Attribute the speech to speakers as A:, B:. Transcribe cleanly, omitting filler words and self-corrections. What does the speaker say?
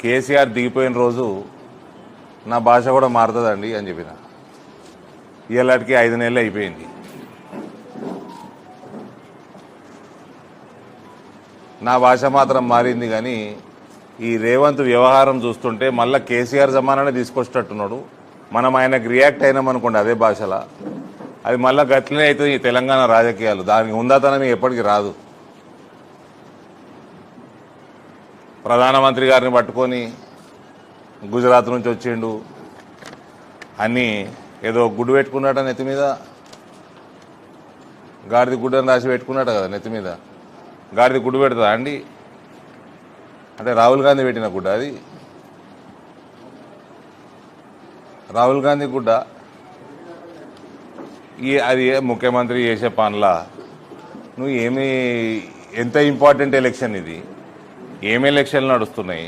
A: కేసీఆర్ దిగిపోయిన రోజు నా భాష కూడా మారుతుందండి అని చెప్పిన. ఇలాంటికి 5 నెలలు అయిపోయింది. నా భాష మాత్రం మారింది. కానీ ఈ రేవంత్ వ్యవహారం చూస్తుంటే మళ్ళీ కేసీఆర్ జమానానే తీసుకొచ్చేటట్టున్నాడు. మనం ఆయనకు రియాక్ట్ అయినామనుకోండి అదే భాషలో, అది మళ్ళీ గట్లనే అవుతుంది ఈ తెలంగాణ రాజకీయాలు. దానికి ఉందాతనం ఎప్పటికీ రాదు. ప్రధానమంత్రి గారిని పట్టుకొని గుజరాత్ నుంచి వచ్చిండు అన్నీ ఏదో గుడ్డు పెట్టుకున్నాట నెత్తి మీద, గాడిది గుడ్డని రాసి పెట్టుకున్నాట కదా నెత్తి మీద. గాడిది గుడ్డు పెడుతుందా అండి? అంటే రాహుల్ గాంధీ పెట్టిన గుడ్డ అది? రాహుల్ గాంధీ గుడ్డ అది ముఖ్యమంత్రి చేసే పనుల నువ్వు ఎంత ఇంపార్టెంట్ ఎలక్షన్ ఇది, ఏం ఎలక్షన్లు నడుస్తున్నాయి?